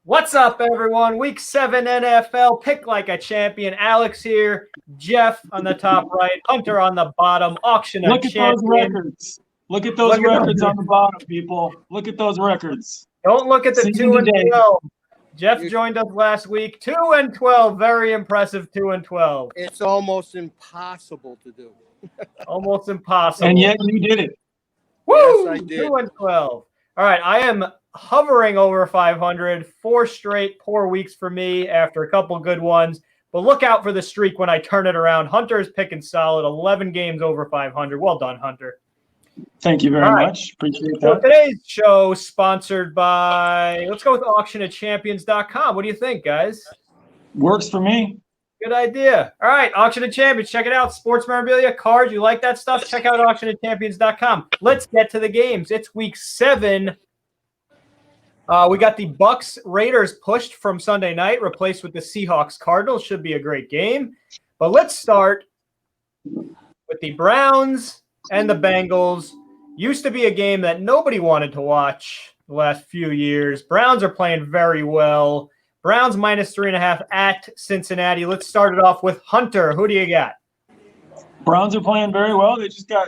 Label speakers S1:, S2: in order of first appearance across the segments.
S1: What's up, everyone? Week 7 NFL. Pick like a champion. Alex here. Jeff on the top right. Hunter on the bottom. Auction a
S2: Look at
S1: champion.
S2: those records. Look at those records on the bottom, people. Look at those records.
S1: Don't look at the
S2: See
S1: 2 and
S2: today.
S1: 12. Jeff joined us last week. 2 and 12. Very impressive. 2 and 12.
S3: It's almost impossible to do.
S1: Almost impossible.
S2: And yet you did it.
S1: Woo!
S3: Yes, I did.
S1: 2 and 12. All right, I am hovering over 500. 4 straight poor weeks for me after a couple good ones. But look out for the streak when I turn it around. Hunter is picking solid. 11 games over 500. Well done, Hunter.
S2: Thank you very much. Appreciate
S1: So
S2: that.
S1: today's show sponsored by, let's go with auctionatchampions.com. What do you think, guys?
S2: Works for me.
S1: Good idea. All right, Auction of Champions. Check it out. Sports memorabilia, cards. You like that stuff? Check out auctionatchampions.com. Let's get to the games. It's week 7. We got the Bucks Raiders pushed from Sunday night, replaced with the Seahawks Cardinals. Should be a great game. But let's start with the Browns and the Bengals. Used to be a game that nobody wanted to watch the last few years. Browns are playing very well. Browns minus 3.5 at Cincinnati. Let's start it off with Hunter. Who do you got?
S2: Browns are playing very well. They just got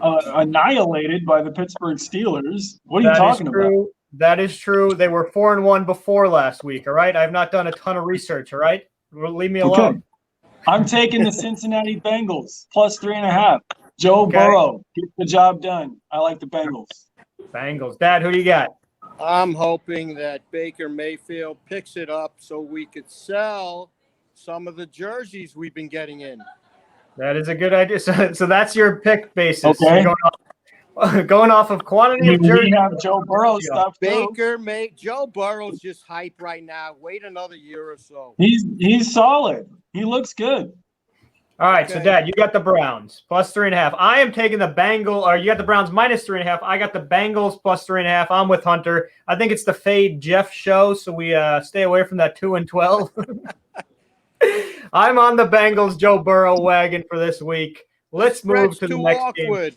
S2: annihilated by the Pittsburgh Steelers. What are you talking about?
S1: That is true. They were 4-1 before last week, all right? I've not done a ton of research, all right? Leave me alone.
S2: Okay. I'm taking the Cincinnati Bengals plus 3.5. Joe Burrow gets the job done. I like the Bengals.
S1: Bengals. Dad, who do you got?
S3: I'm hoping that Baker Mayfield picks it up so we could sell some of the jerseys we've been getting in.
S1: That is a good idea. So that's your pick basis.
S2: Okay.
S1: Going off of quantity of jerseys.
S2: We have Joe Burrow stuff too.
S3: Joe Burrow's just hype right now. Wait another year or so.
S2: He's solid. He looks good.
S1: All right, so Dad, you got the Browns plus 3.5. I am taking the Bengals, or you got the Browns minus 3.5. I got the Bengals plus 3.5. I'm with Hunter. I think it's the Fade Jeff show, so we stay away from that 2 and 12. I'm on the Bengals Joe Burrow wagon for this week. Let's move to the next game.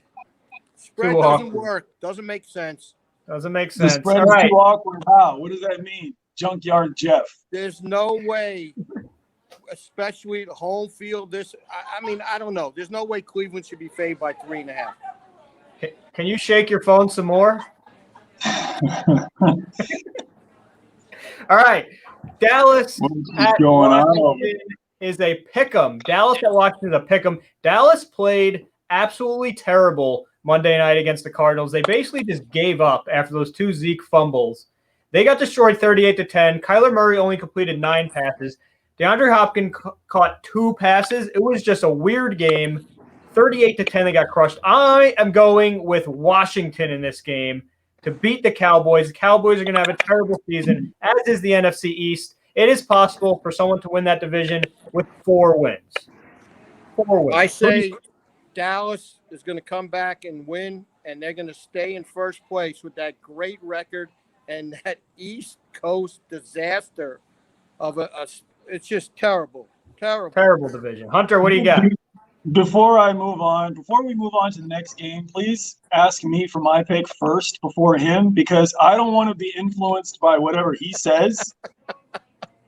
S3: Spread doesn't work. Doesn't make sense.
S1: Doesn't make sense.
S2: The spread is too awkward. How? What does that mean? Junkyard Jeff.
S3: There's no way, especially the home field. I mean, I don't know. There's no way Cleveland should be favored by 3.5.
S1: Can you shake your phone some more? All right. Dallas at Washington is a pick'em. Dallas at Washington is a pick'em. Dallas played absolutely terrible Monday night against the Cardinals. They basically just gave up after those 2 Zeke fumbles. They got destroyed 38-10. Kyler Murray only completed 9 passes. DeAndre Hopkins caught 2 passes. It was just a weird game. 38-10, they got crushed. I am going with Washington in this game to beat the Cowboys. The Cowboys are going to have a terrible season, as is the NFC East. It is possible for someone to win that division with 4 wins. 4 wins.
S3: I say Dallas is going to come back and win, and they're going to stay in first place with that great record and that East Coast disaster of it's just terrible.
S1: Terrible division. Hunter, what do you got?
S2: Before we move on to the next game, please ask me for my pick first before him, because I don't want to be influenced by whatever he says.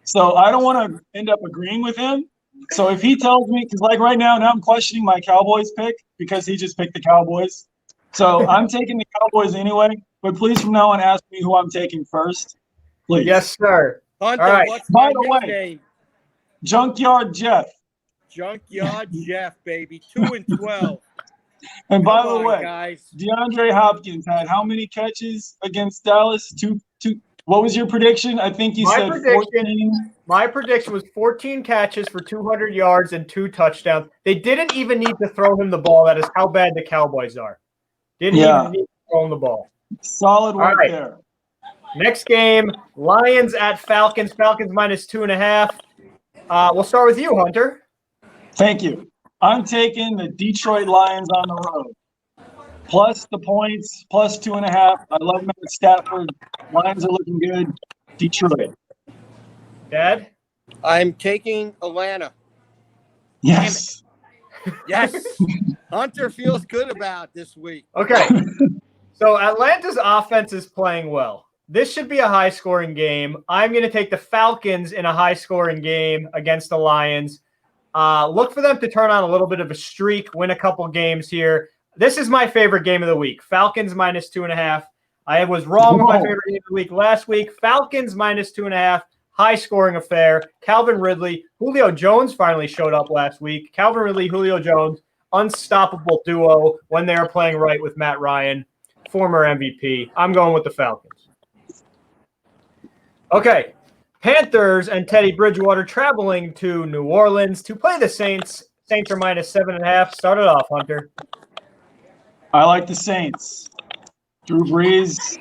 S2: So I don't want to end up agreeing with him. So if he tells me, because like right now I'm questioning my Cowboys pick because he just picked the Cowboys. So I'm taking the Cowboys anyway, but please from now on ask me who I'm taking first. Please.
S1: Yes, sir.
S3: Hunter,
S1: all right.
S3: What's my
S2: way,
S3: nickname?
S2: Junkyard Jeff.
S3: Junkyard Jeff, baby. 2 and 12.
S2: And by the way,
S3: guys.
S2: DeAndre Hopkins had how many catches against Dallas? Two. What was your prediction? I think you said 14.
S1: My prediction was 14 catches for 200 yards and 2 touchdowns. They didn't even need to throw him the ball. That is how bad the Cowboys are. Didn't even need to throw him the ball.
S2: Solid work there.
S1: Next game, Lions at Falcons. Falcons minus 2.5. We'll start with you, Hunter.
S2: Thank you. I'm taking the Detroit Lions on the road. Plus the points, plus 2.5. I love Matt Stafford. Lions are looking good. Detroit.
S1: Dad?
S3: I'm taking Atlanta.
S2: Yes.
S3: Yes. Hunter feels good about this week.
S1: Okay. So Atlanta's offense is playing well. This should be a high-scoring game. I'm going to take the Falcons in a high-scoring game against the Lions. Look for them to turn on a little bit of a streak, win a couple games here. This is my favorite game of the week. Falcons minus 2.5. I was wrong with my favorite game of the week last week. Falcons minus 2.5. High-scoring affair. Calvin Ridley. Julio Jones finally showed up last week. Calvin Ridley, Julio Jones. Unstoppable duo when they are playing right with Matt Ryan, former MVP. I'm going with the Falcons. Okay. Panthers and Teddy Bridgewater traveling to New Orleans to play the Saints. Saints are minus 7.5. Start it off, Hunter.
S2: I like the Saints. Drew Brees,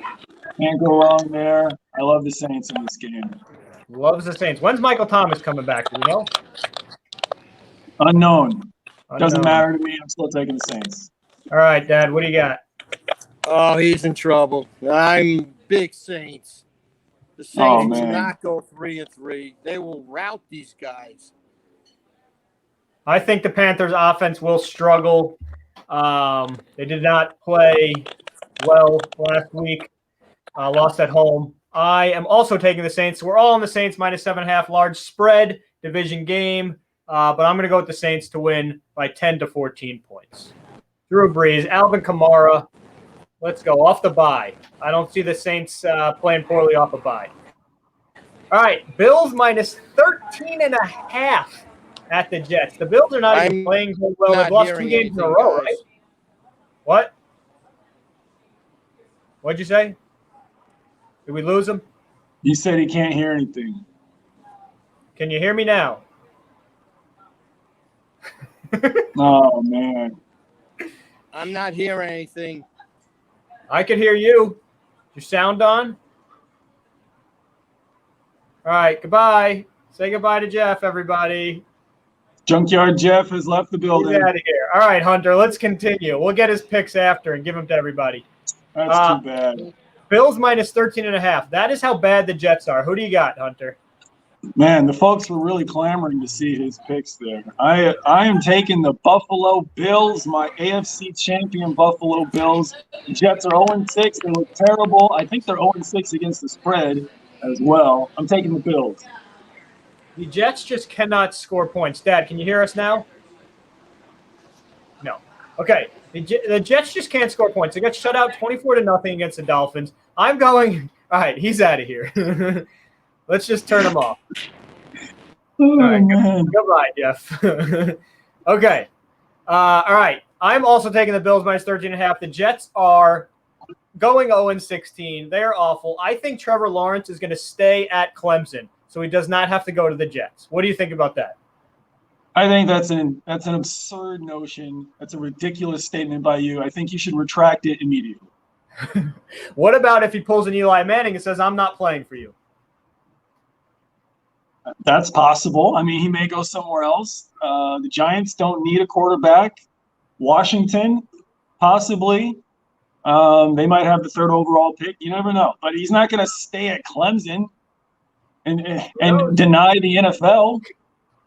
S2: can't go wrong there. I love the Saints in this game.
S1: Loves the Saints. When's Michael Thomas coming back? Do you know?
S2: Unknown. Doesn't matter to me. I'm still taking the Saints.
S1: All right, Dad. What do you got?
S3: Oh, he's in trouble. I'm big Saints. The Saints will not go 3-3. They will rout these guys.
S1: I think the Panthers' offense will struggle. They did not play well last week. Lost at home. I am also taking the Saints. We're all on the Saints minus 7.5. Large spread, division game. But I'm going to go with the Saints to win by 10 to 14 points. Drew Brees, Alvin Kamara. Let's go. Off the bye. I don't see the Saints playing poorly off a bye. All right. Bills minus 13.5 at the Jets. The Bills are not even playing so well. They've lost 2 games in a row, right? What? What'd you say? Did we lose him?
S2: He said he can't hear anything.
S1: Can you hear me now?
S2: Oh, man.
S3: I'm not hearing anything.
S1: I can hear you. Is your sound on? All right, goodbye. Say goodbye to Jeff, everybody.
S2: Junkyard Jeff has left the building.
S1: Get out of here. All right, Hunter, let's continue. We'll get his picks after and give them to everybody.
S2: That's too bad.
S1: Bills minus 13.5. That is how bad the Jets are. Who do you got, Hunter?
S2: Man, the folks were really clamoring to see his picks there. I am taking the Buffalo Bills, my AFC champion Buffalo Bills. The Jets are 0-6. They look terrible. I think they're 0-6 against the spread as well. I'm taking the Bills.
S1: The Jets just cannot score points. Dad, can you hear us now? No. Okay. The Jets just can't score points. They got shut out 24-0 against the Dolphins. I'm going – all right, he's out of here. Let's just turn him off. All right, goodbye, Jeff. Okay. All right. I'm also taking the Bills minus 13.5. The Jets are going 0-16. They're awful. I think Trevor Lawrence is going to stay at Clemson, so he does not have to go to the Jets. What do you think about that?
S2: I think that's an absurd notion. That's a ridiculous statement by you. I think you should retract it immediately.
S1: What about if he pulls an Eli Manning and says, I'm not playing for you?
S2: That's possible. I mean, he may go somewhere else. The Giants don't need a quarterback. Washington, possibly. They might have the 3rd overall pick. You never know. But he's not going to stay at Clemson and deny the NFL.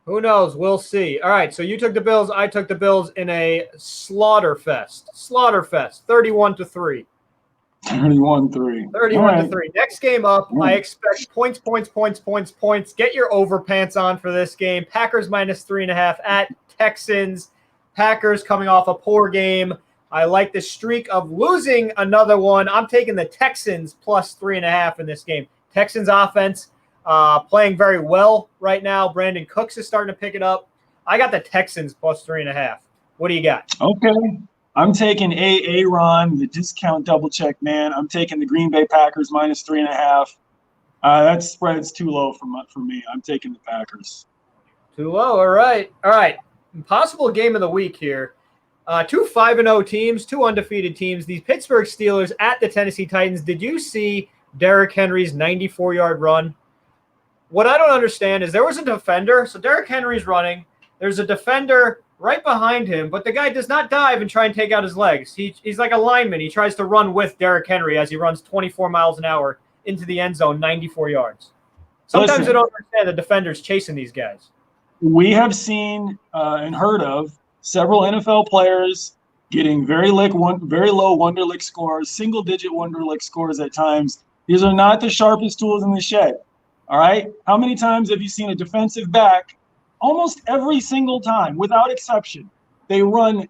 S1: Who knows? We'll see. All right, so you took the Bills. I took the Bills in a slaughter fest. 31-3.
S2: 31-3.
S1: 31-3. Next game up, I expect points. Get your overpants on for this game. Packers minus 3.5 at Texans. Packers coming off a poor game. I like the streak of losing another one. I'm taking the Texans plus 3.5 in this game. Texans offense playing very well right now. Brandon Cooks is starting to pick it up. I got the Texans plus 3.5. What do you got?
S2: Okay. I'm taking Aaron, the discount double check man. I'm taking the Green Bay Packers minus 3.5. That spread's too low for me. I'm taking the Packers.
S1: Too low. All right. Possible game of the week here. 2 5-0 teams, 2 undefeated teams. These Pittsburgh Steelers at the Tennessee Titans. Did you see Derrick Henry's 94-yard run? What I don't understand is there was a defender. So Derrick Henry's running. There's a defender right behind him, but the guy does not dive and try and take out his legs. He's like a lineman. He tries to run with Derrick Henry as he runs 24 miles an hour into the end zone, 94 yards. Sometimes I don't understand the defenders chasing these guys.
S2: We have seen and heard of several NFL players getting very low Wonderlic scores, single-digit Wonderlic scores at times These are not the sharpest tools in the shed. All right. How many times have you seen a defensive back? Almost every single time, without exception, they run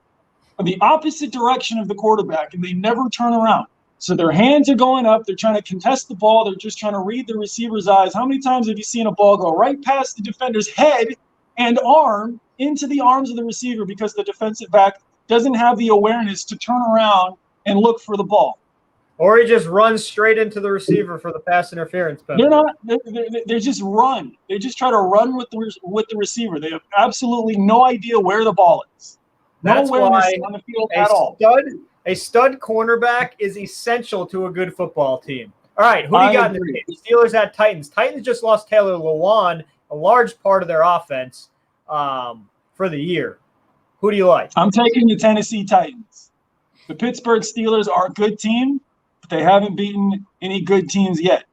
S2: the opposite direction of the quarterback and they never turn around. So their hands are going up. They're trying to contest the ball. They're just trying to read the receiver's eyes. How many times have you seen a ball go right past the defender's head and arm into the arms of the receiver because the defensive back doesn't have the awareness to turn around and look for the ball?
S1: Or he just runs straight into the receiver for the pass interference penalty.
S2: They're not. They just run. They just try to run with the receiver. They have absolutely no idea where the ball is. No
S1: That's
S2: awareness
S1: why
S2: on the field at all.
S1: A stud cornerback is essential to a good football team. All right, who do you got in the game? Steelers at Titans. Titans just lost Taylor Lewan, a large part of their offense for the year. Who do you like?
S2: I'm taking the Tennessee Titans. The Pittsburgh Steelers are a good team, but they haven't beaten any good teams yet.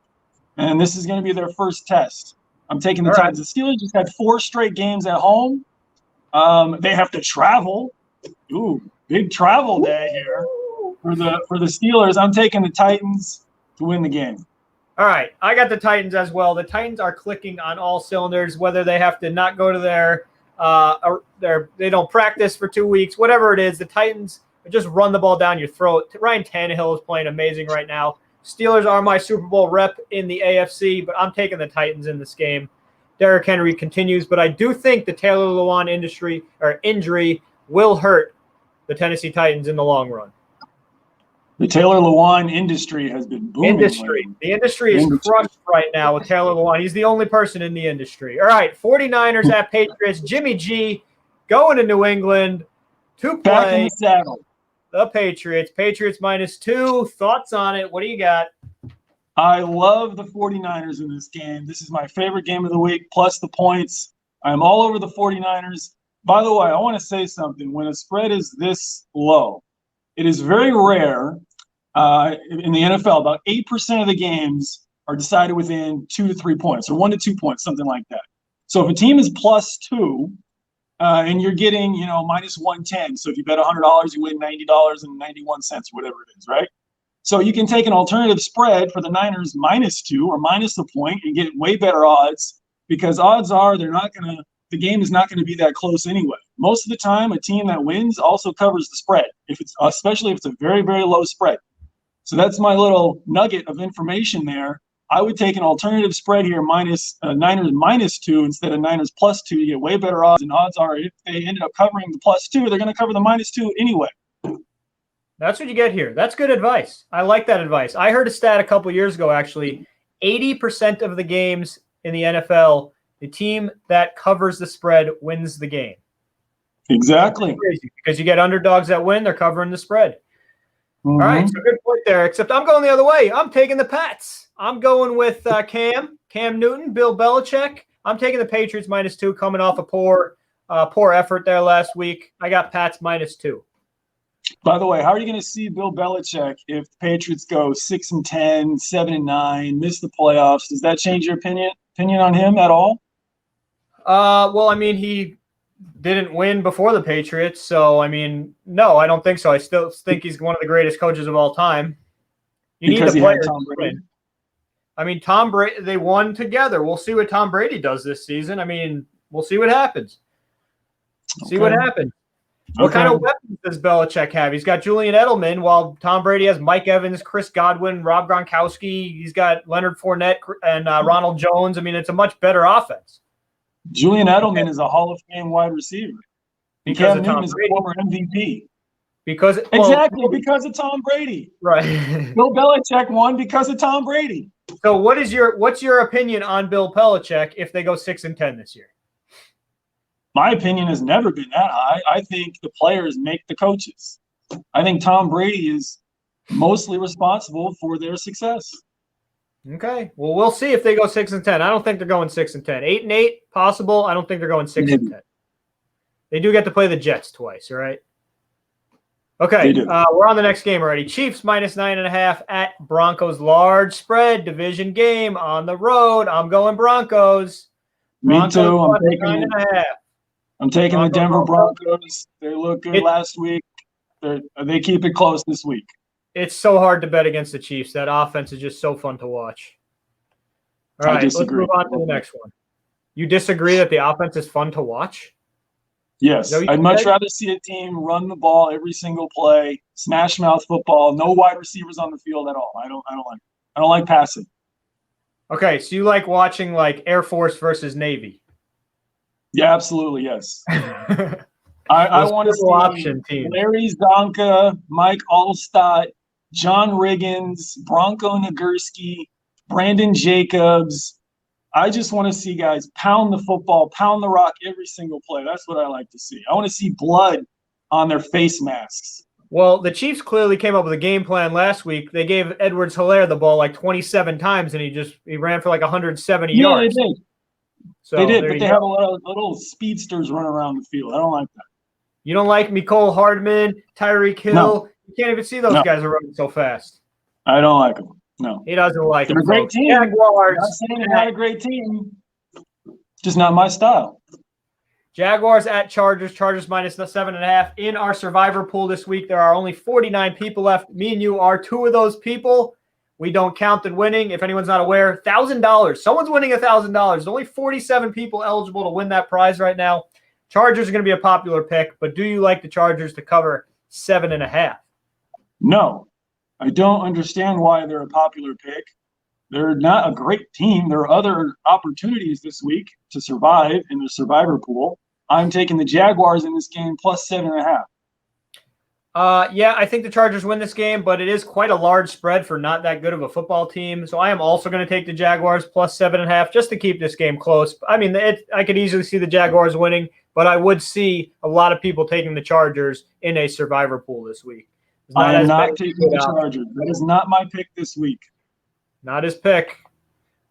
S2: And this is going to be their first test. I'm taking the Titans. The Steelers just had 4 straight games at home. They have to travel. Ooh, big travel day here for the Steelers. I'm taking the Titans to win the game.
S1: All right, I got the Titans as well. The Titans are clicking on all cylinders, whether they have to not go to they don't practice for 2 weeks, whatever it is. The Titans just run the ball down your throat. Ryan Tannehill is playing amazing right now. Steelers are my Super Bowl rep in the AFC, but I'm taking the Titans in this game. Derrick Henry continues, but I do think the Taylor Lewan injury will hurt the Tennessee Titans in the long run.
S2: The Taylor Lewan industry has been booming.
S1: The industry is crushed right now with Taylor Lewan. He's the only person in the industry. All right, 49ers at Patriots. Jimmy G going to New England to play.
S2: Back in the saddle.
S1: The Patriots. Patriots -2. Thoughts on it? What do you got?
S2: I love the 49ers in this game. This is my favorite game of the week, plus the points. I'm all over the 49ers. By the way, I want to say something. When a spread is this low, it is very rare in the NFL. About 8% of the games are decided within 2 to 3 points, or 1 to 2 points, something like that. So if a team is +2 and you're getting, -110, so if you bet $100, you win $90.91, whatever it is, right? So you can take an alternative spread for the Niners -2 or minus the point and get way better odds, because odds are the game is not going to be that close anyway. Most of the time, a team that wins also covers the spread, especially if it's a very, very low spread. So that's my little nugget of information there. I would take an alternative spread here, Niners -2 instead of Niners +2. You get way better odds, and odds are if they ended up covering the +2, they're going to cover the -2 anyway.
S1: That's what you get here. That's good advice. I like that advice. I heard a stat a couple years ago, actually. 80% of the games in the NFL, the team that covers the spread wins the game.
S2: Exactly.
S1: Crazy, because you get underdogs that win, they're covering the spread.
S2: Mm-hmm.
S1: All right, so good point there, except I'm going the other way. I'm taking the Pats. I'm going with Cam Newton, Bill Belichick. I'm taking the Patriots -2, coming off a poor effort there last week. I got Pats -2.
S2: By the way, how are you going to see Bill Belichick if the Patriots go 6-10, 7-9, miss the playoffs? Does that change your opinion on him at all?
S1: Well, I mean, he didn't win before the Patriots, so I mean, no, I don't think so. I still think he's one of the greatest coaches of all time. You
S2: because
S1: need the players
S2: Tom
S1: to
S2: Brady.
S1: win. I mean, Tom Brady, they won together. We'll see what Tom Brady does this season. I mean, we'll see what happens. See what happens. What kind of weapons does Belichick have? He's got Julian Edelman, while Tom Brady has Mike Evans, Chris Godwin, Rob Gronkowski. He's got Leonard Fournette and Ronald Jones. I mean, it's a much better offense.
S2: Julian Edelman is a Hall of Fame wide receiver.
S1: Because
S2: Cam
S1: of Tom
S2: Newton is a
S1: Brady.
S2: former MVP.
S1: Because
S2: Because of Tom Brady.
S1: Right.
S2: Bill Belichick won because of Tom Brady.
S1: So what's your opinion on Bill Belichick if they go 6-10 this year?
S2: My opinion has never been that high. I think the players make the coaches. I think Tom Brady is mostly responsible for their success.
S1: Okay. Well, we'll see if they go 6-10. I don't think they're going 6-10. 8-8 possible. I don't think they're going 6-10. They do get to play the Jets twice. All right. Okay. We're on the next game already. Chiefs -9.5 at Broncos. Large spread division game on the road. I'm going Broncos.
S2: Me too.
S1: I'm
S2: taking the Denver Broncos. They looked good last week. They keep it close this week.
S1: It's so hard to bet against the Chiefs. That offense is just so fun to watch. All right, let's move on to the next one. You disagree that the offense is fun to watch?
S2: Yes, I'd much rather see a team run the ball every single play, smash mouth football, no wide receivers on the field at all. I don't like passing.
S1: Okay, so you like watching like Air Force versus Navy?
S2: Yeah, absolutely, yes. I want to see Larry Zonka, Mike Allstott, John Riggins, Bronco Nagurski, Brandon Jacobs. I just want to see guys pound the football, pound the rock every single play. That's what I like to see. I want to see blood on their face masks.
S1: Well, the Chiefs clearly came up with a game plan last week. They gave Edwards-Helaire the ball like 27 times, and he ran for like 170 yards.
S2: Yeah, they did.
S1: So
S2: they did, but they have a lot of little speedsters running around the field. I don't like that.
S1: You don't like Mecole Hardman, Tyreek Hill?
S2: No.
S1: You can't even see those guys are running so fast.
S2: I don't like them. No.
S1: He doesn't like them.
S2: They're a great team.
S1: Jaguars.
S2: I'm not saying they're not a great team. Just not my style.
S1: Jaguars at Chargers. Chargers -7.5. In our survivor pool this week, there are only 49 people left. Me and you are two of those people. We don't count the winning. If anyone's not aware, $1,000. Someone's winning $1,000. There's only 47 people eligible to win that prize right now. Chargers are going to be a popular pick, but do you like the Chargers to cover 7.5?
S2: No. I don't understand why they're a popular pick. They're not a great team. There are other opportunities this week to survive in the survivor pool. I'm taking the Jaguars in this game plus 7.5.
S1: Yeah, I think the Chargers win this game, but it is quite a large spread for not that good of a football team. So I am also going to take the Jaguars plus 7.5 just to keep this game close. I mean, I could easily see the Jaguars winning, but I would see a lot of people taking the Chargers in a survivor pool this week.
S2: I am not taking the Chargers. That is not my pick this week.
S1: Not his pick.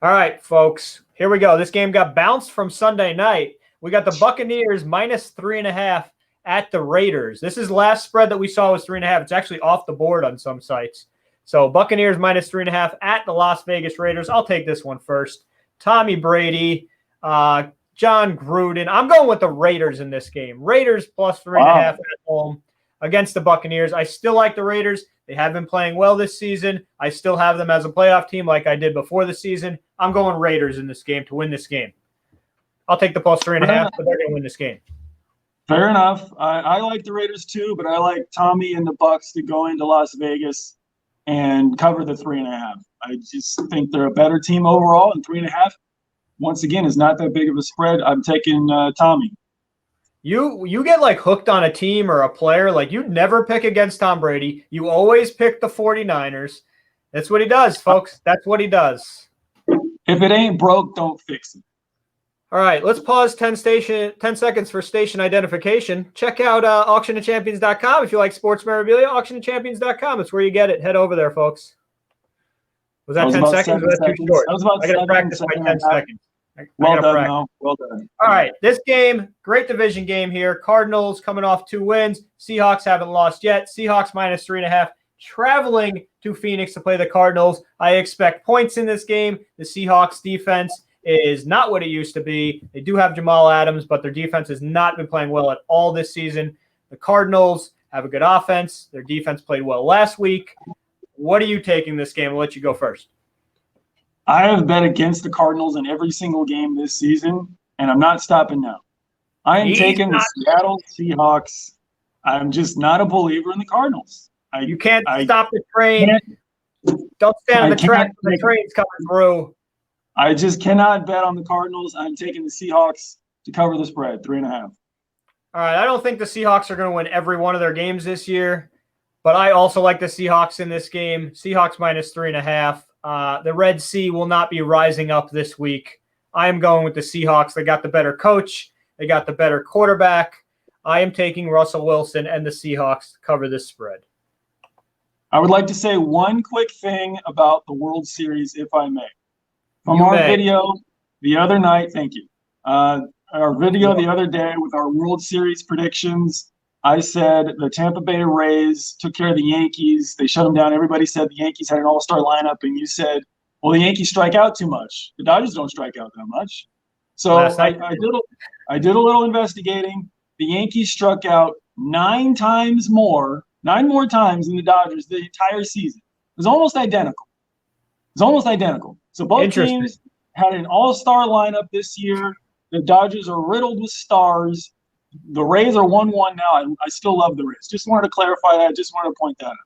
S1: All right, folks, here we go. This game got bounced from Sunday night. We got the Buccaneers -3.5 at the Raiders. This is last spread that we saw was 3.5. It's actually off the board on some sites. So Buccaneers -3.5 at the Las Vegas Raiders. I'll take this one first. Tommy Brady, John Gruden. I'm going with the Raiders in this game. Raiders plus 3.5 at home against the Buccaneers. I still like the Raiders. They have been playing well this season. I still have them as a playoff team like I did before the season. I'm going Raiders in this game to win this game. I'll take the plus 3.5, but they're going to win this game.
S2: Fair enough. I like the Raiders too, but I like Tommy and the Bucs to go into Las Vegas and cover the 3.5. I just think they're a better team overall, and 3.5, once again, is not that big of a spread. I'm taking Tommy.
S1: You get like hooked on a team or a player. Like you'd never pick against Tom Brady. You always pick the 49ers. That's what he does, folks. That's what he does.
S2: If it ain't broke, don't fix it.
S1: All right, let's pause 10 seconds for station identification. Check out auctionofchampions.com if you like sports memorabilia. Auctionofchampions.com. It's where you get it. Head over there, folks. Was that 10 seconds? Was that too short?
S2: That was about
S1: I got to practice my 10 seconds.
S2: Well done, Mo. Well done.
S1: All right, this game, great division game here. Cardinals coming off 2 wins. Seahawks haven't lost yet. Seahawks -3.5. Traveling to Phoenix to play the Cardinals. I expect points in this game. The Seahawks defense is not what it used to be. They do have Jamal Adams, but their defense has not been playing well at all this season. The Cardinals have a good offense. Their defense played well last week. What are you taking this game? I'll let you go first.
S2: I have bet against the Cardinals in every single game this season, and I'm not stopping now. I am taking the Seattle Seahawks. I'm just not a believer in the Cardinals.
S1: You can't stop the train. Don't stand on the track when the train's coming through.
S2: I just cannot bet on the Cardinals. I'm taking the Seahawks to cover the spread, 3.5.
S1: All right, I don't think the Seahawks are going to win every one of their games this year, but I also like the Seahawks in this game. Seahawks -3.5. The Red Sea will not be rising up this week. I am going with the Seahawks. They got the better coach. They got the better quarterback. I am taking Russell Wilson and the Seahawks to cover this spread.
S2: I would like to say one quick thing about the World Series, if I may. From our video the other night, thank you. Our video the other day with our World Series predictions, I said the Tampa Bay Rays took care of the Yankees. They shut them down. Everybody said the Yankees had an all-star lineup, and you said, well, the Yankees strike out too much. The Dodgers don't strike out that much. So I did a little investigating. The Yankees struck out 9 times more 9 more times than the Dodgers the entire season. It was almost identical. So both teams had an all-star lineup this year. The Dodgers are riddled with stars. The Rays are 1-1 now. I still love the Rays. Just wanted to clarify that. Just wanted to point that out.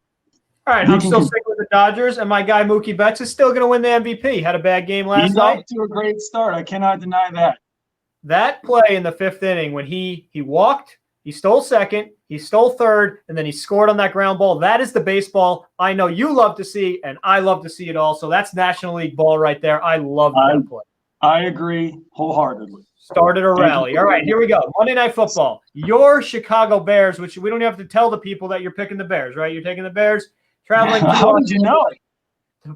S1: All right, I'm still sticking with the Dodgers, and my guy Mookie Betts is still going to win the MVP. Had a bad game last night.
S2: He's off to a great start. I cannot deny that.
S1: That play in the 5th inning when he walked, he stole second, he stole third, and then he scored on that ground ball. That is the baseball I know you love to see, and I love to see it all. So that's National League ball right there. I love that play.
S2: I agree wholeheartedly.
S1: Started a rally. All right, here we go. Monday Night Football. Your Chicago Bears, which we don't have to tell the people that you're picking the Bears, right? You're taking the Bears. Traveling.
S2: How did you know?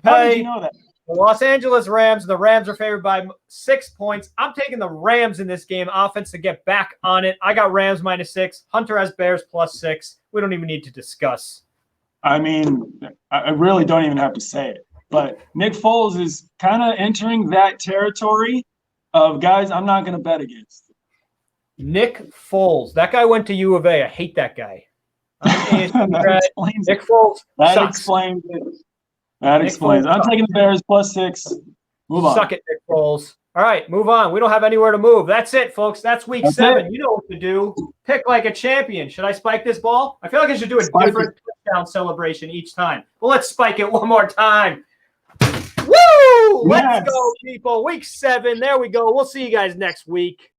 S2: How did you know that?
S1: The Los Angeles Rams. The Rams are favored by 6 points. I'm taking the Rams in this game. Offense to get back on it. I got Rams -6. Hunter has Bears +6. We don't even need to discuss.
S2: I mean, I really don't even have to say it. But Nick Foles is kind of entering that territory of guys I'm not going to bet against.
S1: Nick Foles. That guy went to U of A. I hate that guy.
S2: Nick
S1: Foles
S2: That
S1: sucks.
S2: explains it. That explains it. I'm taking the Bears +6. Move on.
S1: Suck it, Nick Foles. All right, move on. We don't have anywhere to move. That's it, folks. That's week 7. You know what to do. Pick like a champion. Should I spike this ball? I feel like I should do a different touchdown celebration each time. Well, let's spike it one more time. Woo! Let's go, people. Week 7. There we go. We'll see you guys next week.